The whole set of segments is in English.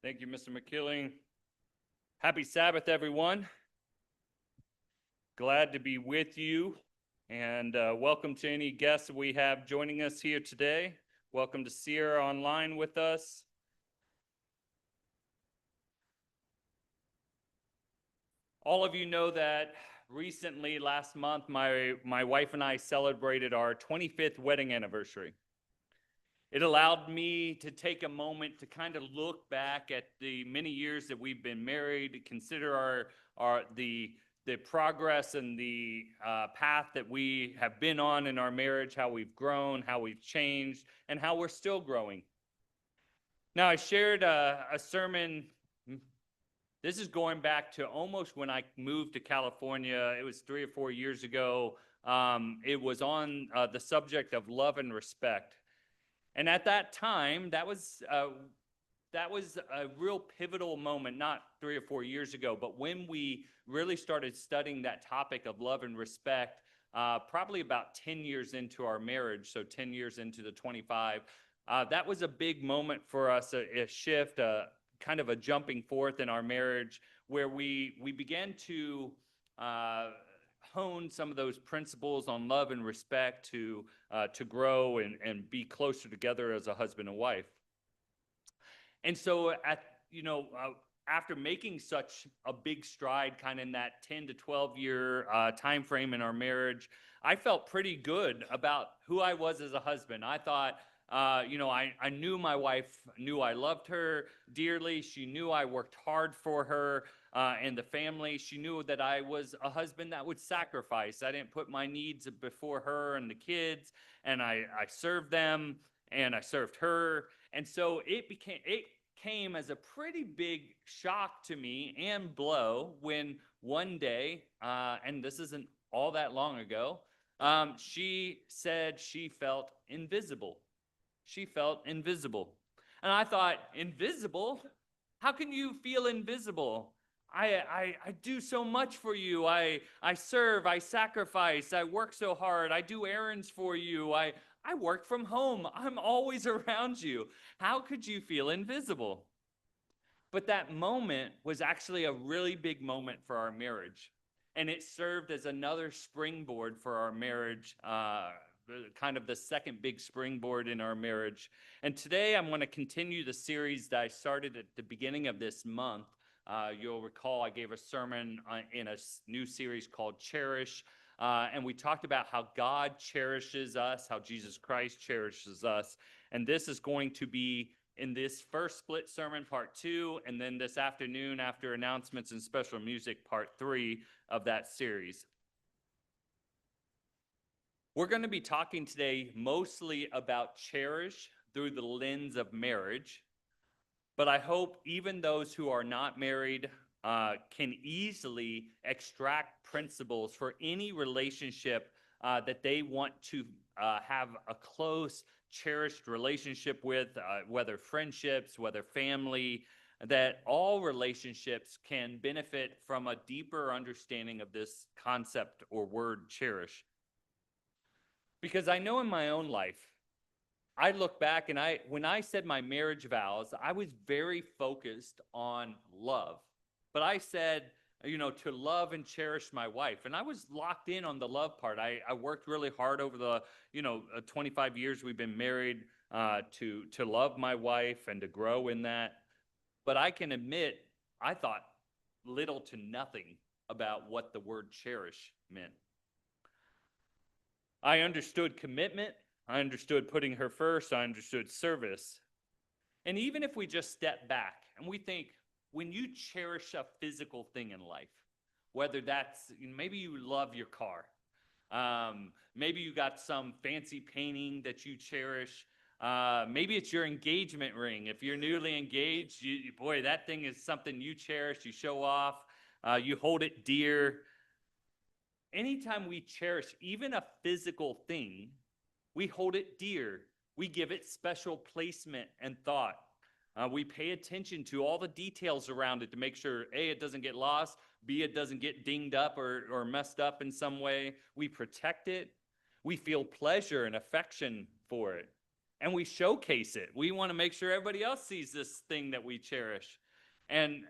Thank you, Mr. McKilling. Happy Sabbath, everyone. Glad to be with you, and welcome to any guests we have joining us here today. Welcome to Sierra online with us. All of you know that recently, last month, my wife and I celebrated our 25th wedding anniversary. It allowed me to take a moment to kind of look back at the many years that we've been married, consider the progress and the path that we have been on in our marriage, how we've grown, how we've changed, and how we're still growing. Now, I shared a sermon. This is going back to almost when I moved to California. It was 3 or 4 years ago. It was on the subject of love and respect. And at that time, that was a real pivotal moment, not 3 or 4 years ago, but when we really started studying that topic of love and respect, probably about 10 years into our marriage, so 10 years into the 25, that was a big moment for us, a shift, kind of a jumping forth in our marriage, where we began to hone some of those principles on love and respect to grow and be closer together as a husband and wife. And so after making such a big stride kind of in that 10 to 12 year time frame in our marriage, I felt pretty good about who I was as a husband. I thought, I knew my wife knew I loved her dearly. She knew I worked hard for her and the family. She knew that I was a husband that would sacrifice. I didn't put my needs before her and the kids, and I served them and I served her. And so it came as a pretty big shock to me and blow when one day, and this isn't all that long ago, she said she felt invisible. She felt invisible. And I thought, invisible? How can you feel invisible? I do so much for you. I serve, I sacrifice, I work so hard, I do errands for you, I work from home, I'm always around you. How could you feel invisible? But that moment was actually a really big moment for our marriage. And it served as another springboard for our marriage, kind of the second big springboard in our marriage. And today I'm going to continue the series that I started at the beginning of this month. You'll recall I gave a sermon in a new series called Cherish. And we talked about how God cherishes us, how Jesus Christ cherishes us. And this is going to be in this first split sermon, part 2, and then this afternoon, after announcements and special music, part 3 of that series. We're going to be talking today mostly about cherish through the lens of marriage, but I hope even those who are not married can easily extract principles for any relationship that they want to have a close, cherished relationship with, whether friendships, whether family, that all relationships can benefit from a deeper understanding of this concept or word cherish. Because I know in my own life, I look back and when I said my marriage vows, I was very focused on love. But I said, to love and cherish my wife. And I was locked in on the love part. I worked really hard over the, 25 years we've been married to love my wife and to grow in that. But I can admit, I thought little to nothing about what the word cherish meant. I understood commitment. I understood putting her first. I understood service. And even if we just step back and we think, when you cherish a physical thing in life, whether that's, maybe you love your car, maybe you got some fancy painting that you cherish, maybe it's your engagement ring. If you're newly engaged, boy, that thing is something you cherish, you show off, you hold it dear. Anytime we cherish even a physical thing, we hold it dear. We give it special placement and thought. We pay attention to all the details around it to make sure, A, it doesn't get lost, B, it doesn't get dinged up or messed up in some way. We protect it. We feel pleasure and affection for it. and we showcase it. We want to make sure everybody else sees this thing that we cherish. And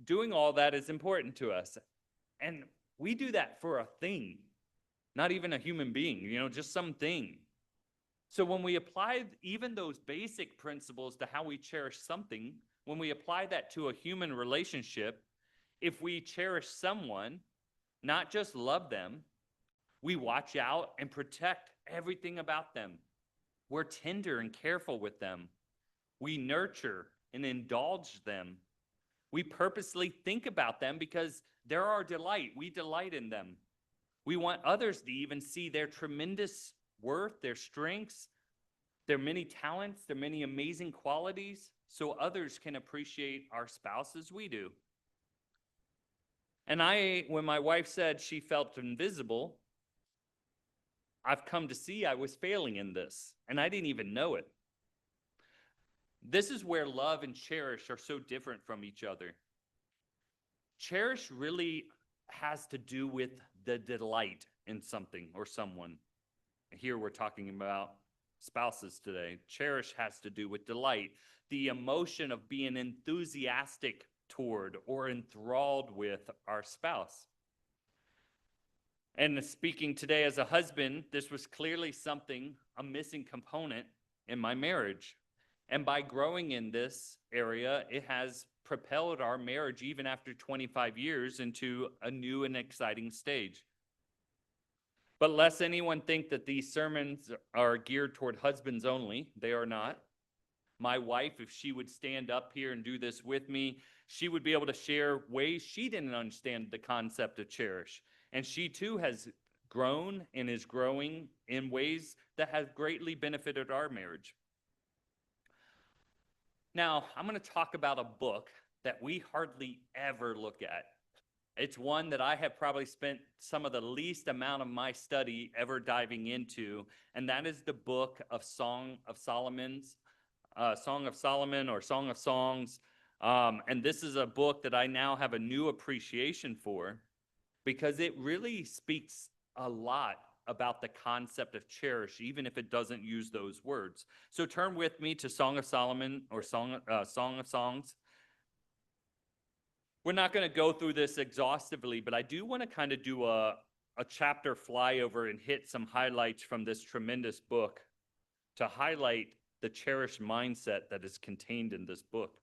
doing all that is important to us. And we do that for a thing, not even a human being, just something. So when we apply even those basic principles to how we cherish something, when we apply that to a human relationship, if we cherish someone, not just love them, we watch out and protect everything about them. We're tender and careful with them. We nurture and indulge them. We purposely think about them because they're our delight. We delight in them. We want others to even see their tremendous worth, their strengths, their many talents, their many amazing qualities, so others can appreciate our spouse as we do. And when my wife said she felt invisible, I've come to see I was failing in this, and I didn't even know it. This is where love and cherish are so different from each other. Cherish really has to do with the delight in something or someone. Here we're talking about spouses today. Cherish has to do with delight, the emotion of being enthusiastic toward or enthralled with our spouse. And speaking today as a husband, this was clearly a missing component in my marriage. And by growing in this area, it has propelled our marriage, even after 25 years, into a new and exciting stage. But lest anyone think that these sermons are geared toward husbands only, they are not. My wife, if she would stand up here and do this with me, she would be able to share ways she didn't understand the concept of cherish. And she too has grown and is growing in ways that have greatly benefited our marriage. Now, I'm going to talk about a book that we hardly ever look at. It's one that I have probably spent some of the least amount of my study ever diving into, and that is the book of Song of Solomon or Song of Songs. And this is a book that I now have a new appreciation for because it really speaks a lot about the concept of cherish, even if it doesn't use those words. So turn with me to Song of Solomon or Song of Songs. We're not going to go through this exhaustively, but I do want to kind of do a chapter flyover and hit some highlights from this tremendous book to highlight the cherished mindset that is contained in this book.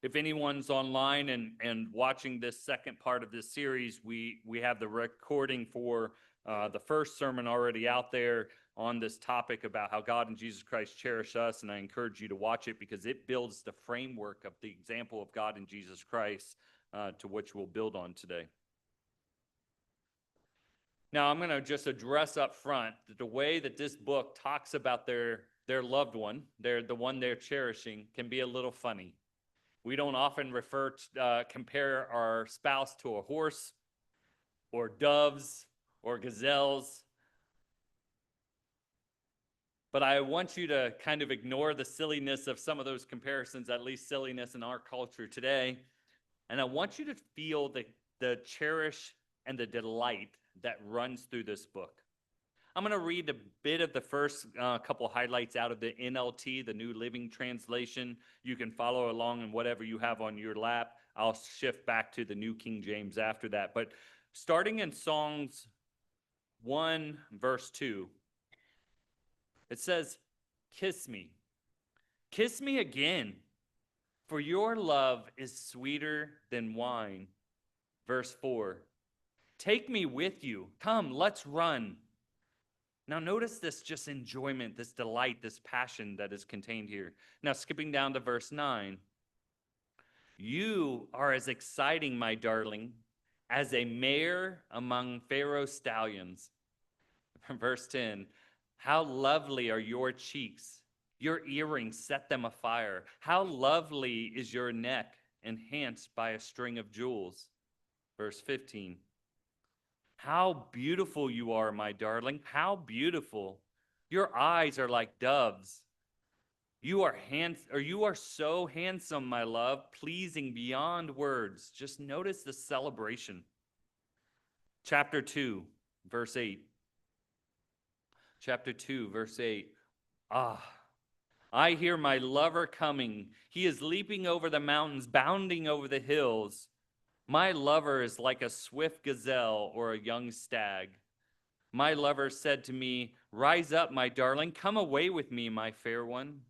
If anyone's online and watching this second part of this series, we have the recording for the first sermon already out there on this topic about how God and Jesus Christ cherish us, and I encourage you to watch it because it builds the framework of the example of God and Jesus Christ to which we'll build on today. Now, I'm going to just address up front that the way that this book talks about their loved one, the one they're cherishing, can be a little funny. We don't often compare our spouse to a horse or doves or gazelles. But I want you to kind of ignore the silliness of some of those comparisons, at least silliness in our culture today. And I want you to feel the cherish and the delight that runs through this book. I'm going to read a bit of the first couple highlights out of the NLT, the New Living Translation. You can follow along in whatever you have on your lap. I'll shift back to the New King James after that. But starting in Songs 1, verse 2, it says, "Kiss me again, for your love is sweeter than wine." Verse 4, "Take me with you. Come, let's run." Now notice this just enjoyment, this delight, this passion that is contained here. Now skipping down to verse 9. "You are as exciting, my darling, as a mare among Pharaoh's stallions." Verse 10. "How lovely are your cheeks. Your earrings set them afire. How lovely is your neck, enhanced by a string of jewels." Verse 15. "How beautiful you are, my darling. How beautiful. Your eyes are like doves. You are so handsome, my love, pleasing beyond words." Just notice the celebration. Chapter 2, verse 8. Chapter 2, verse 8. Ah, I hear my lover coming. He is leaping over the mountains, bounding over the hills. My lover is like a swift gazelle or a young stag. My lover said to me, "Rise up, my darling, come away with me, my fair one."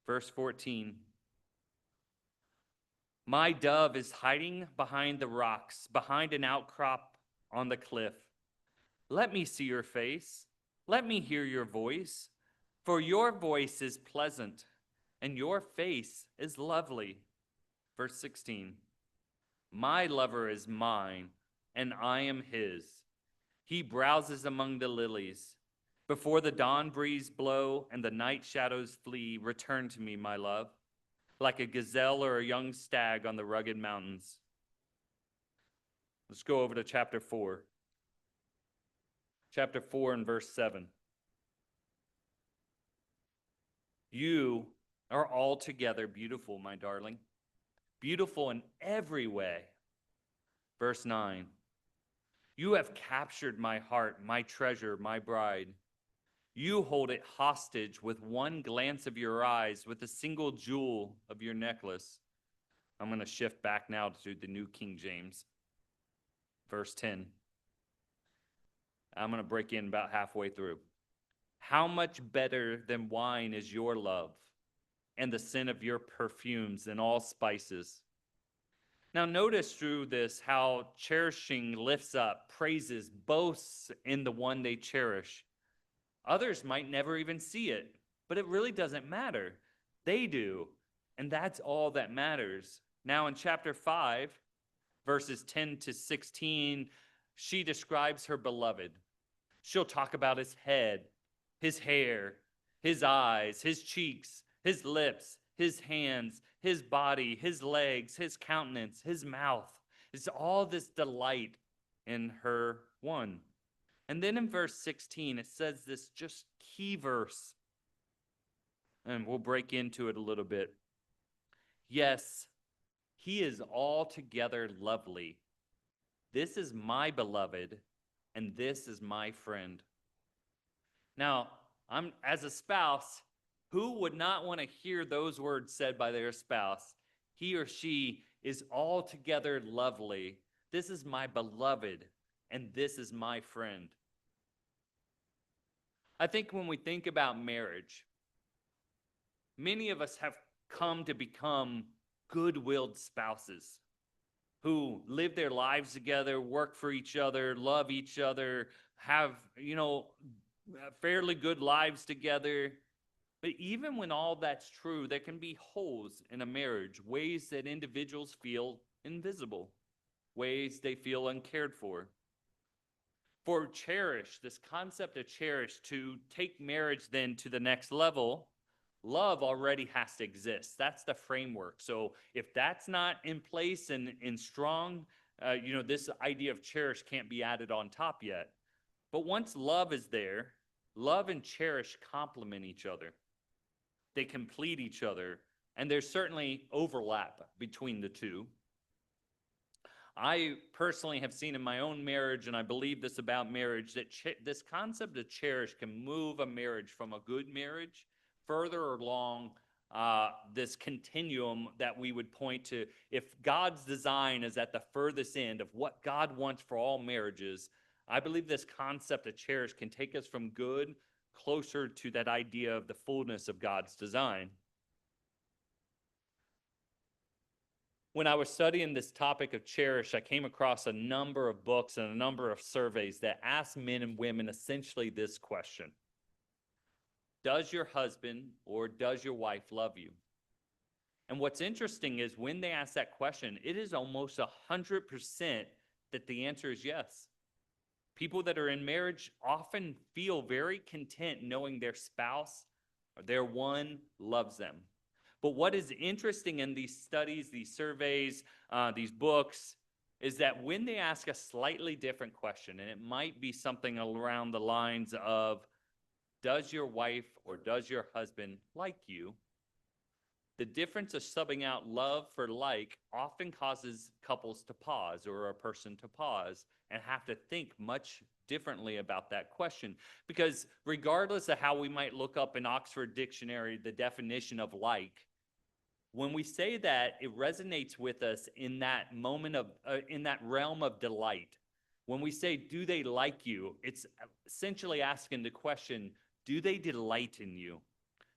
Verse 14. My dove is hiding behind the rocks, behind an outcrop on the cliff. Let me see your face. Let me hear your voice. For your voice is pleasant, and your face is lovely. Verse 16. My lover is mine, and I am his. He browses among the lilies. Before the dawn breeze blow and the night shadows flee, return to me, my love, like a gazelle or a young stag on the rugged mountains. Let's go over to chapter 4. Chapter 4 and verse 7. You are altogether beautiful, my darling, beautiful in every way. Verse 9. You have captured my heart, my treasure, my bride. You hold it hostage with one glance of your eyes, with a single jewel of your necklace. I'm going to shift back now to the New King James. Verse 10. I'm going to break in about halfway through. How much better than wine is your love, and the scent of your perfumes than all spices. Now notice through this how cherishing lifts up, praises, boasts in the one they cherish. Others might never even see it, but it really doesn't matter. They do, and that's all that matters. Now in chapter 5, verses 10 to 16, she describes her beloved. She'll talk about his head, his hair, his eyes, his cheeks, his lips, his hands, his body, his legs, his countenance, his mouth. It's all this delight in her one. And then in verse 16, it says this just key verse, and we'll break into it a little bit. Yes, he is altogether lovely. This is my beloved, and this is my friend. Now, as a spouse, who would not want to hear those words said by their spouse? He or she is altogether lovely. This is my beloved, and this is my friend. I think when we think about marriage, many of us have come to become good-willed spouses who live their lives together, work for each other, love each other, have, fairly good lives together. But even when all that's true, there can be holes in a marriage, ways that individuals feel invisible, ways they feel uncared for. For Cherish, this concept of Cherish, to take marriage then to the next level, love already has to exist. That's the framework. So if that's not in place and strong, this idea of Cherish can't be added on top yet. But once love is there, love and cherish complement each other. They complete each other, and there's certainly overlap between the two. I personally have seen in my own marriage, and I believe this about marriage, that this concept of cherish can move a marriage from a good marriage further along this continuum that we would point to. If God's design is at the furthest end of what God wants for all marriages, I believe this concept of cherish can take us from good closer to that idea of the fullness of God's design. When I was studying this topic of cherish, I came across a number of books and a number of surveys that ask men and women essentially this question: does your husband or does your wife love you? And what's interesting is when they ask that question, it is almost 100% that the answer is yes. People that are in marriage often feel very content knowing their spouse or their one loves them. But what is interesting in these studies, these surveys, these books, is that when they ask a slightly different question, and it might be something around the lines of, does your wife or does your husband like you? The difference of subbing out love for like often causes couples to pause, or a person to pause and have to think much differently about that question. Because regardless of how we might look up in Oxford Dictionary the definition of like, when we say that, it resonates with us in that moment of, in that realm of delight. When we say, do they like you? It's essentially asking the question, do they delight in you?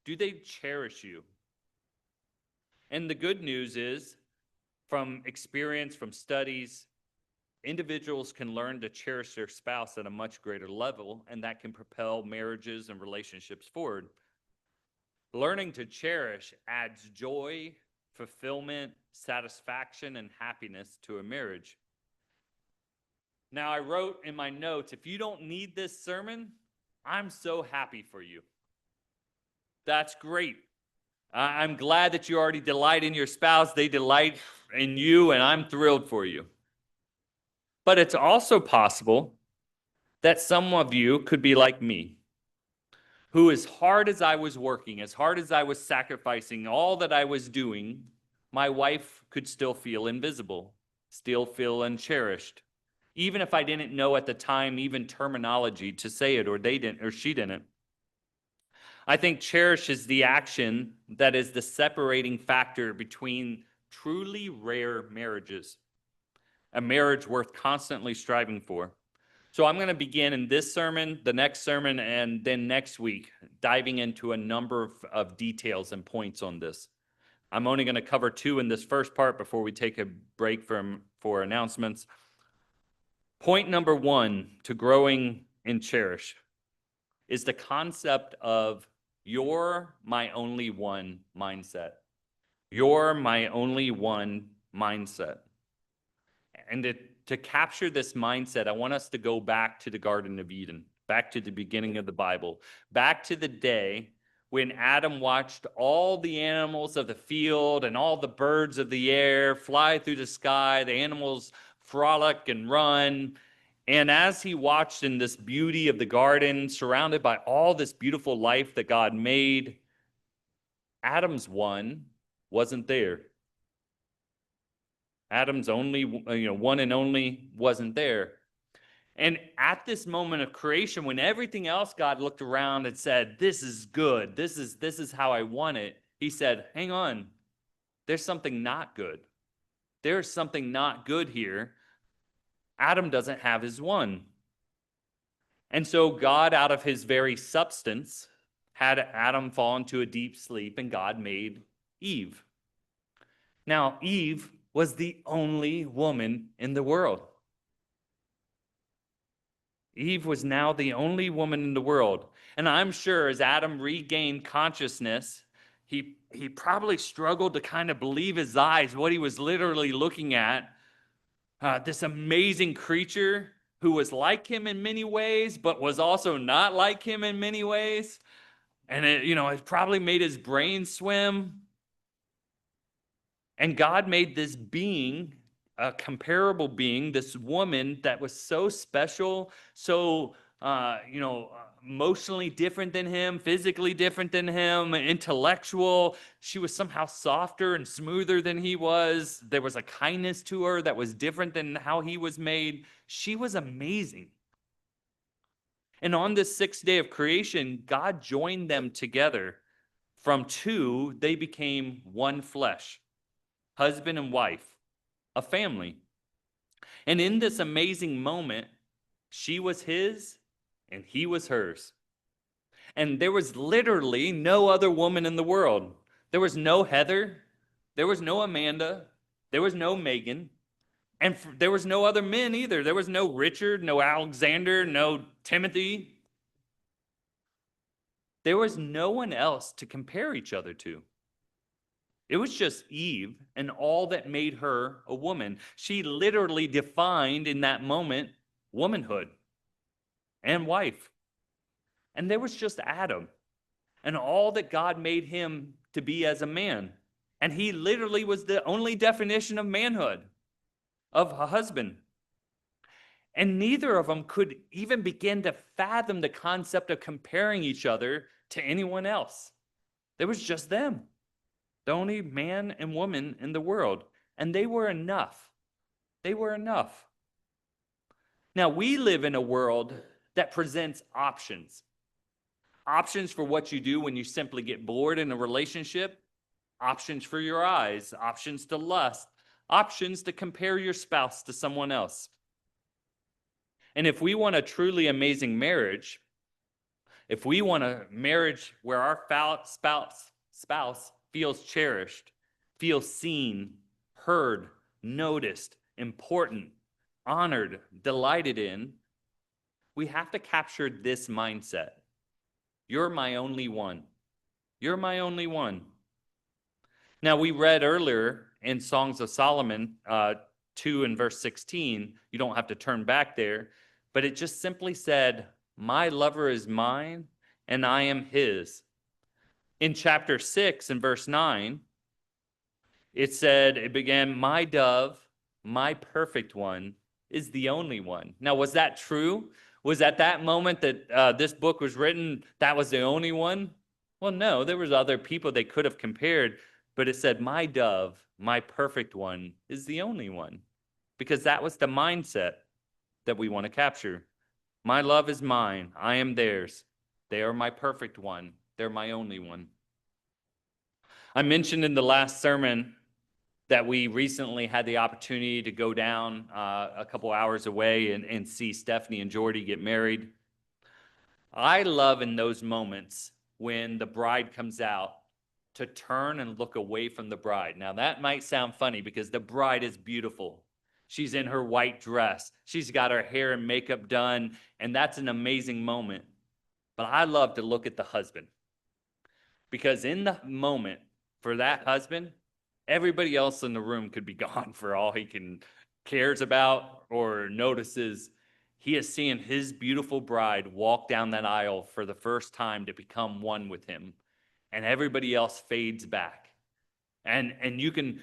Do they cherish you? And the good news is, from experience, from studies, individuals can learn to cherish their spouse at a much greater level, and that can propel marriages and relationships forward. Learning to cherish adds joy, fulfillment, satisfaction, and happiness to a marriage. Now, I wrote in my notes, if you don't need this sermon, I'm so happy for you. That's great. I'm glad that you already delight in your spouse. They delight in you, and I'm thrilled for you. But it's also possible that some of you could be like me, who, as hard as I was working, as hard as I was sacrificing, all that I was doing, my wife could still feel invisible, still feel uncherished, even if I didn't know at the time even terminology to say it, or they didn't, or she didn't. I think cherish is the action that is the separating factor between truly rare marriages, a marriage worth constantly striving for. So I'm going to begin in this sermon, the next sermon, and then next week, diving into a number of details and points on this. I'm only going to cover 2 in this first part before we take a break for announcements. Point number 1 to growing in Cherish is the concept of you're my only one mindset. You're my only one mindset. And to capture this mindset, I want us to go back to the Garden of Eden, back to the beginning of the Bible, back to the day when Adam watched all the animals of the field and all the birds of the air fly through the sky, the animals frolic and run. And as he watched in this beauty of the garden, surrounded by all this beautiful life that God made, Adam's one wasn't there. Adam's only, one and only wasn't there. And at this moment of creation, when everything else, God looked around and said, this is good, this is how I want it, he said, hang on, there's something not good. There's something not good here. Adam doesn't have his one. And so God, out of his very substance, had Adam fall into a deep sleep, and God made Eve. Now, Eve was the only woman in the world. Eve was now the only woman in the world. And I'm sure as Adam regained consciousness, he probably struggled to kind of believe his eyes, what he was literally looking at. This amazing creature who was like him in many ways, but was also not like him in many ways. And it probably made his brain swim. And God made this being, a comparable being, this woman that was so special, so emotionally different than him, physically different than him, intellectual. She was somehow softer and smoother than he was. There was a kindness to her that was different than how he was made. She was amazing. And on this 6th day of creation, God joined them together. From 2, they became one flesh, husband and wife, a family. And in this amazing moment, she was his and he was hers. And there was literally no other woman in the world. There was no Heather. There was no Amanda. There was no Megan. And there was no other men either. There was no Richard, no Alexander, no Timothy. There was no one else to compare each other to. It was just Eve and all that made her a woman. She literally defined in that moment womanhood and wife. And there was just Adam and all that God made him to be as a man. And he literally was the only definition of manhood, of a husband. And neither of them could even begin to fathom the concept of comparing each other to anyone else. There was just them, the only man and woman in the world. And they were enough. They were enough. Now, we live in a world that presents options. Options for what you do when you simply get bored in a relationship, options for your eyes, options to lust, options to compare your spouse to someone else. And if we want a truly amazing marriage, if we want a marriage where our spouse feels cherished, feels seen, heard, noticed, important, honored, delighted in, we have to capture this mindset. You're my only one. You're my only one. Now, we read earlier in Songs of Solomon 2 and verse 16, you don't have to turn back there, but it just simply said, my lover is mine and I am his. In chapter 6 and verse 9, it began, my dove, my perfect one, is the only one. Now, was that true? Was at that moment that this book was written, that was the only one? Well, no, there was other people they could have compared, but it said, my dove, my perfect one, is the only one. Because that was the mindset that we want to capture. My love is mine. I am theirs. They are my perfect one. They're my only one. I mentioned in the last sermon that we recently had the opportunity to go down a couple hours away and see Stephanie and Jordy get married. I love in those moments when the bride comes out to turn and look away from the bride. Now, that might sound funny because the bride is beautiful. She's in her white dress. She's got her hair and makeup done, and that's an amazing moment. But I love to look at the husband because in the moment for that husband, everybody else in the room could be gone for all he cares about or notices. He is seeing his beautiful bride walk down that aisle for the first time to become one with him, and everybody else fades back. And you can,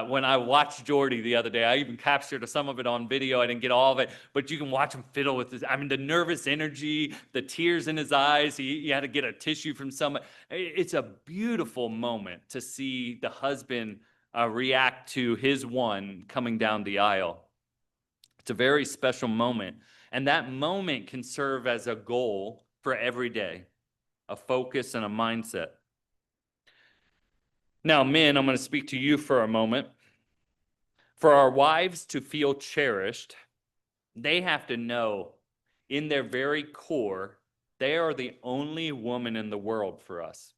when I watched Jordy the other day, I even captured some of it on video. I didn't get all of it, but you can watch him fiddle with the nervous energy, the tears in his eyes. He had to get a tissue from someone. It's a beautiful moment to see the husband react to his one coming down the aisle. It's a very special moment. And that moment can serve as a goal for every day, a focus and a mindset. Now, men, I'm going to speak to you for a moment. For our wives to feel cherished, they have to know in their very core, they are the only woman in the world for us.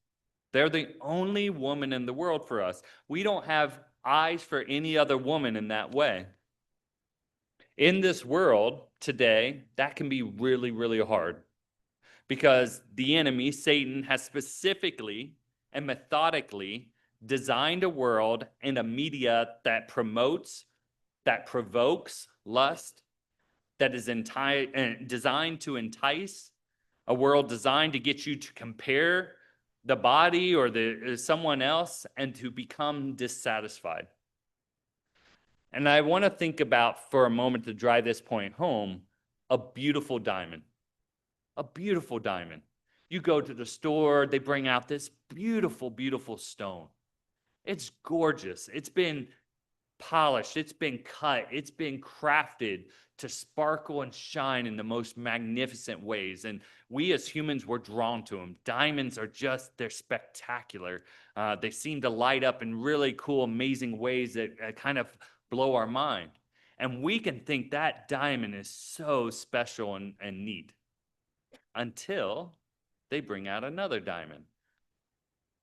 They're the only woman in the world for us. We don't have eyes for any other woman in that way. In this world today, that can be really, really hard because the enemy, Satan, has specifically and methodically designed a world and a media that promotes, that provokes lust, that is designed to entice, a world designed to get you to compare the body or someone else and to become dissatisfied. And I want to think about, for a moment to drive this point home, a beautiful diamond. A beautiful diamond. You go to the store, they bring out this beautiful, beautiful stone. It's gorgeous. It's been polished. It's been cut. It's been crafted to sparkle and shine in the most magnificent ways. And we as humans were drawn to them. Diamonds are they're spectacular. They seem to light up in really cool, amazing ways that kind of blow our mind. And we can think that diamond is so special and neat until they bring out another diamond.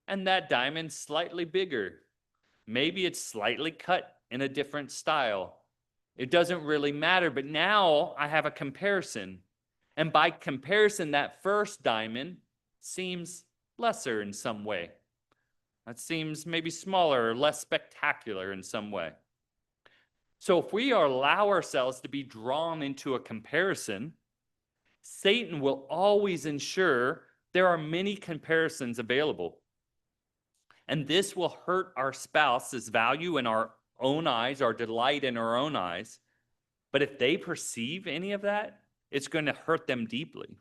And that diamond's slightly bigger. Maybe it's slightly cut in a different style. It doesn't really matter, but now I have a comparison. And by comparison, that first diamond seems lesser in some way. It seems maybe smaller or less spectacular in some way. So if we allow ourselves to be drawn into a comparison, Satan will always ensure there are many comparisons available. And this will hurt our spouse's value in our own eyes, our delight in our own eyes. But if they perceive any of that, it's going to hurt them deeply.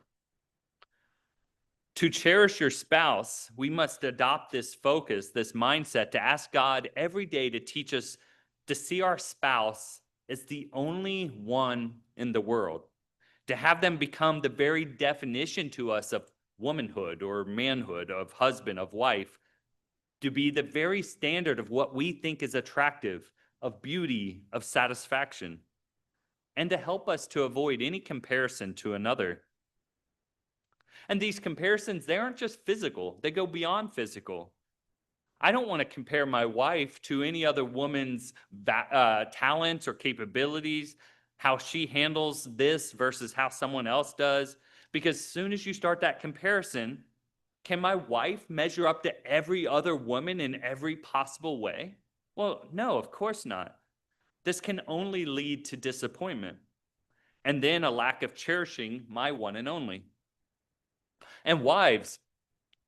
To cherish your spouse, we must adopt this focus, this mindset, to ask God every day to teach us to see our spouse as the only one in the world. to have them become the very definition to us of womanhood or manhood, of husband, of wife, to be the very standard of what we think is attractive, of beauty, of satisfaction, and to help us to avoid any comparison to another. And these comparisons, they aren't just physical, they go beyond physical. I don't want to compare my wife to any other woman's talents or capabilities, how she handles this versus how someone else does. Because as soon as you start that comparison, can my wife measure up to every other woman in every possible way? Well, no, of course not. This can only lead to disappointment and then a lack of cherishing my one and only. And wives,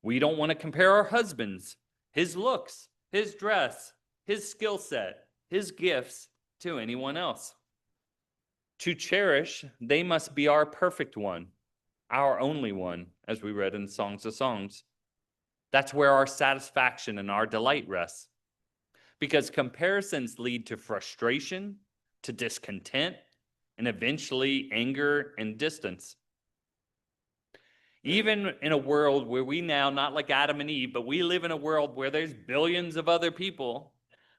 we don't want to compare our husbands, his looks, his dress, his skill set, his gifts to anyone else. To cherish, they must be our perfect one, our only one, as we read in Songs of Songs. That's where our satisfaction and our delight rests. Because comparisons lead to frustration, to discontent, and eventually anger and distance. Even in a world where we now, not like Adam and Eve, but we live in a world where there's billions of other people,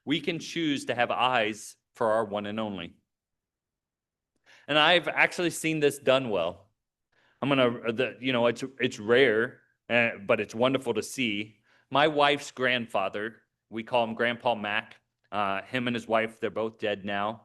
we can choose to have eyes for our one and only. And I've actually seen this done well. It's rare, but it's wonderful to see. My wife's grandfather, we call him Grandpa Mac. Him and his wife, they're both dead now.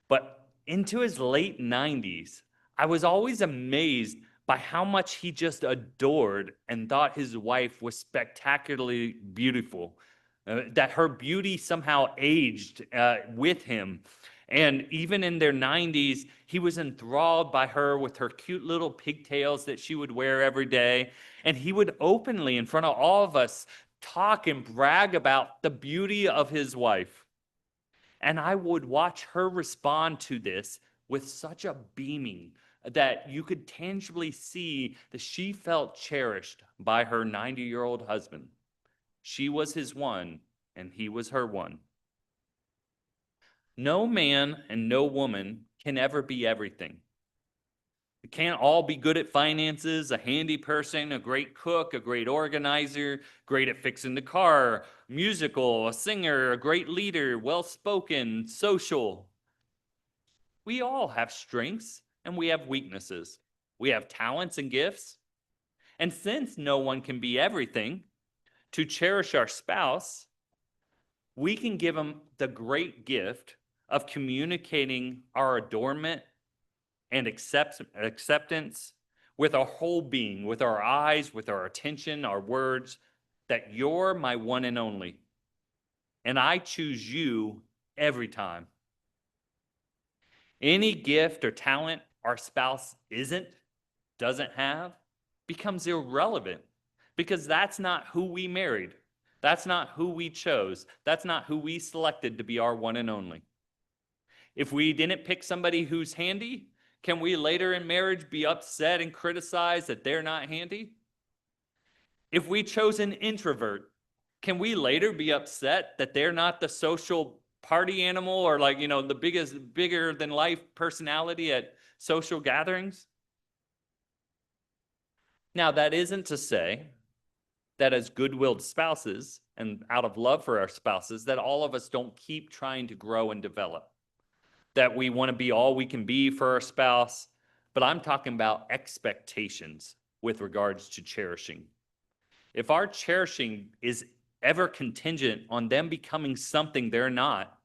But into his late 90s, I was always amazed by how much he just adored and thought his wife was spectacularly beautiful, that her beauty somehow aged with him. And even in their 90s, he was enthralled by her with her cute little pigtails that she would wear every day. And he would openly, in front of all of us, talk and brag about the beauty of his wife. And I would watch her respond to this with such a beaming that you could tangibly see that she felt cherished by her 90-year-old husband. She was his one, and he was her one. No man and no woman can ever be everything. We can't all be good at finances, a handy person, a great cook, a great organizer, great at fixing the car, musical, a singer, a great leader, well-spoken, social. We all have strengths and we have weaknesses. We have talents and gifts. And since no one can be everything, to cherish our spouse, we can give them the great gift of communicating our adornment and acceptance with our whole being, with our eyes, with our attention, our words, that you're my one and only. And I choose you every time. Any gift or talent our spouse doesn't have, becomes irrelevant because that's not who we married. That's not who we chose. That's not who we selected to be our one and only. If we didn't pick somebody who's handy, can we later in marriage be upset and criticize that they're not handy? If we chose an introvert, can we later be upset that they're not the social party animal or the bigger than life personality at social gatherings? Now, that isn't to say that as good-willed spouses and out of love for our spouses, that all of us don't keep trying to grow and develop, that we want to be all we can be for our spouse, but I'm talking about expectations with regards to cherishing. If our cherishing is ever contingent on them becoming something they're not,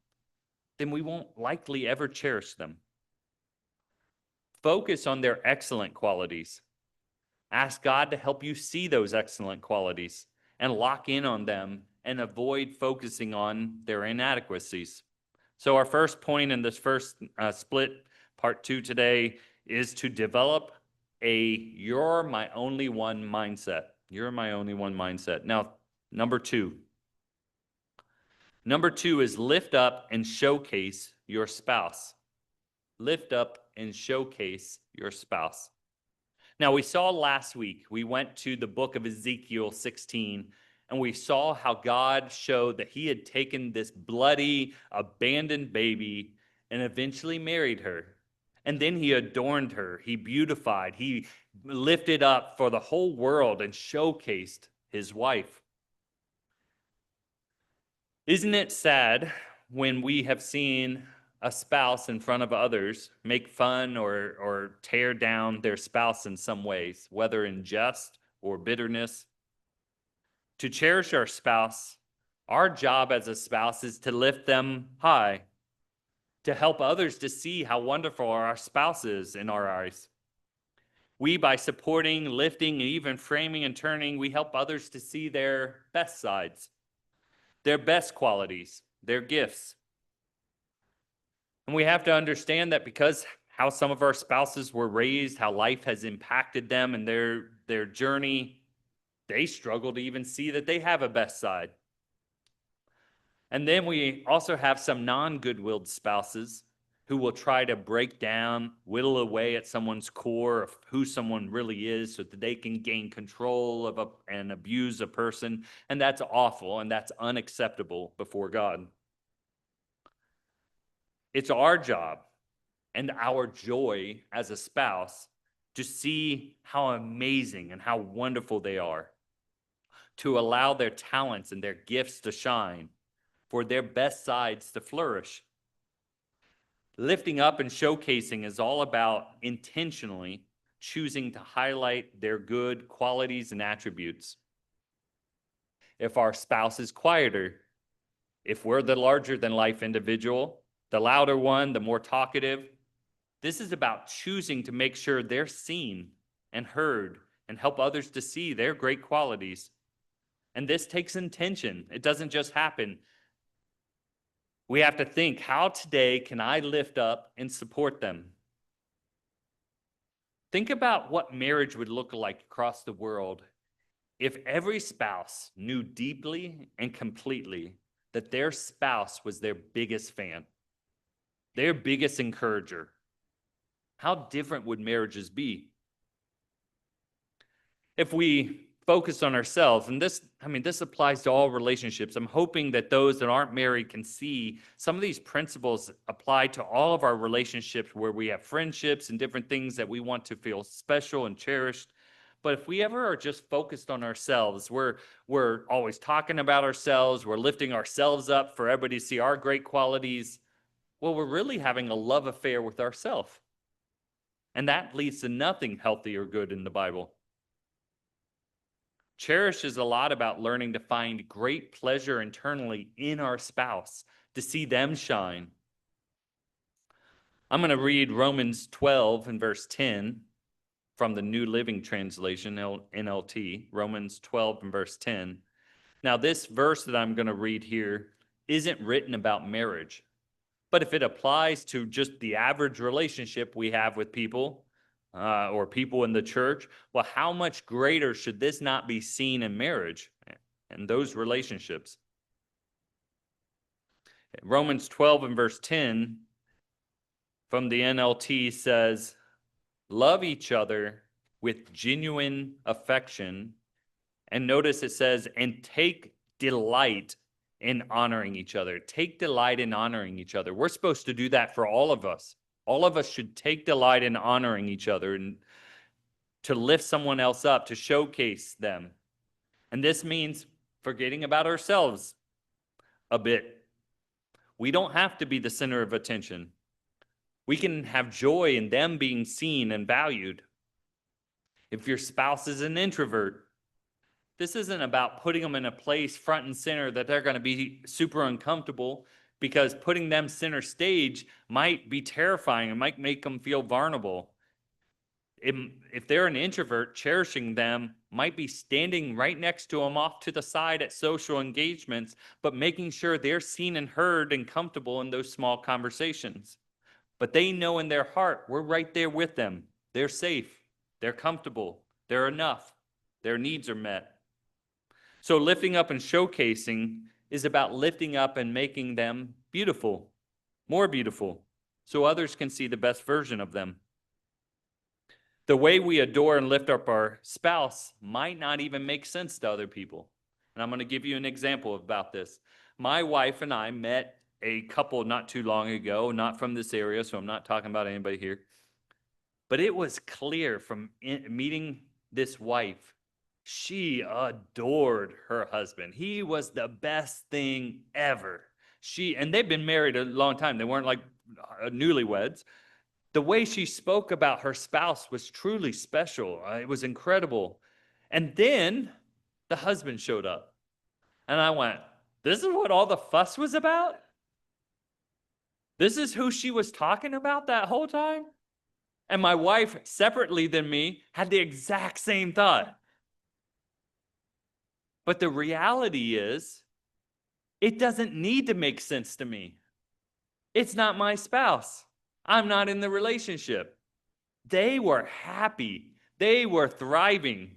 then we won't likely ever cherish them. Focus on their excellent qualities. Ask God to help you see those excellent qualities and lock in on them and avoid focusing on their inadequacies. So our first point in this first split, part 2 today, is to develop a you're my only one mindset. You're my only one mindset. Now, number two is lift up and showcase your spouse. Lift up and showcase your spouse. Now, we saw last week, we went to the book of Ezekiel 16, and we saw how God showed that he had taken this bloody, abandoned baby and eventually married her. And then he adorned her, he beautified, he lifted up for the whole world and showcased his wife. Isn't it sad when we have seen a spouse in front of others make fun or tear down their spouse in some ways, whether in jest or bitterness? To cherish our spouse, our job as a spouse is to lift them high, to help others to see how wonderful our spouse is in our eyes. We, by supporting, lifting, and even framing and turning, we help others to see their best sides, their best qualities, their gifts. And we have to understand that because how some of our spouses were raised, how life has impacted them and their journey, they struggle to even see that they have a best side. And then we also have some non-good-willed spouses who will try to break down, whittle away at someone's core of who someone really is so that they can gain control of and abuse a person. And that's awful and that's unacceptable before God. It's our job and our joy as a spouse to see how amazing and how wonderful they are, to allow their talents and their gifts to shine, for their best sides to flourish. Lifting up and showcasing is all about intentionally choosing to highlight their good qualities and attributes. If our spouse is quieter, if we're the larger than life individual, the louder one, the more talkative, this is about choosing to make sure they're seen and heard and help others to see their great qualities. And this takes intention. It doesn't just happen. We have to think, how today can I lift up and support them? Think about what marriage would look like across the world if every spouse knew deeply and completely that their spouse was their biggest fan, their biggest encourager. How different would marriages be? If we focus on ourselves, and this applies to all relationships. I'm hoping that those that aren't married can see some of these principles apply to all of our relationships where we have friendships and different things that we want to feel special and cherished. But if we ever are just focused on ourselves, we're always talking about ourselves, we're lifting ourselves up for everybody to see our great qualities, well, we're really having a love affair with ourselves. And that leads to nothing healthy or good in the Bible. Cherish is a lot about learning to find great pleasure internally in our spouse, to see them shine. I'm going to read Romans 12 and verse 10 from the New Living Translation, NLT, Romans 12 and verse 10. Now, this verse that I'm going to read here isn't written about marriage, but if it applies to just the average relationship we have with people, or people in the church, well, how much greater should this not be seen in marriage and those relationships? Romans 12 and verse 10 from the NLT says, love each other with genuine affection. And notice it says, and take delight in honoring each other. Take delight in honoring each other. We're supposed to do that for all of us. All of us should take delight in honoring each other and to lift someone else up, to showcase them. And this means forgetting about ourselves a bit. We don't have to be the center of attention. We can have joy in them being seen and valued. If your spouse is an introvert, this isn't about putting them in a place front and center that they're going to be super uncomfortable, because putting them center stage might be terrifying. It might make them feel vulnerable. If they're an introvert, cherishing them might be standing right next to them off to the side at social engagements, but making sure they're seen and heard and comfortable in those small conversations. But they know in their heart, we're right there with them. They're safe. They're comfortable. They're enough. Their needs are met. So lifting up and showcasing is about lifting up and making them beautiful, more beautiful, so others can see the best version of them. The way we adore and lift up our spouse might not even make sense to other people. And I'm going to give you an example about this. My wife and I met a couple not too long ago, not from this area, so I'm not talking about anybody here. But it was clear from meeting this wife, she adored her husband. He was the best thing ever. And they've been married a long time. They weren't like newlyweds. The way she spoke about her spouse was truly special. It was incredible. And then the husband showed up. And I went, this is what all the fuss was about? This is who she was talking about that whole time? And my wife, separately than me, had the exact same thought. But the reality is, it doesn't need to make sense to me. It's not my spouse. I'm not in the relationship. They were happy. They were thriving.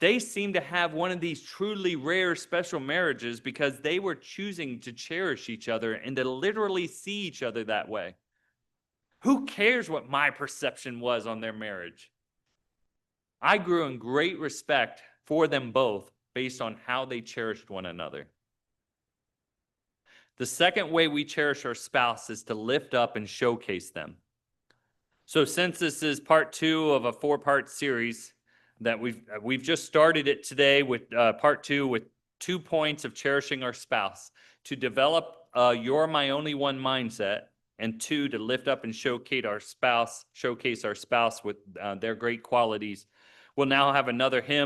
They seemed to have one of these truly rare special marriages because they were choosing to cherish each other and to literally see each other that way. Who cares what my perception was on their marriage? I grew in great respect for them both based on how they cherished one another. The second way we cherish our spouse is to lift up and showcase them. So since this is part 2 of a 4-part series that we've just started it today with part 2 with 2 points of cherishing our spouse, to develop you're my only one mindset, and 2, to lift up and showcase our spouse with their great qualities. We'll now have another hymn.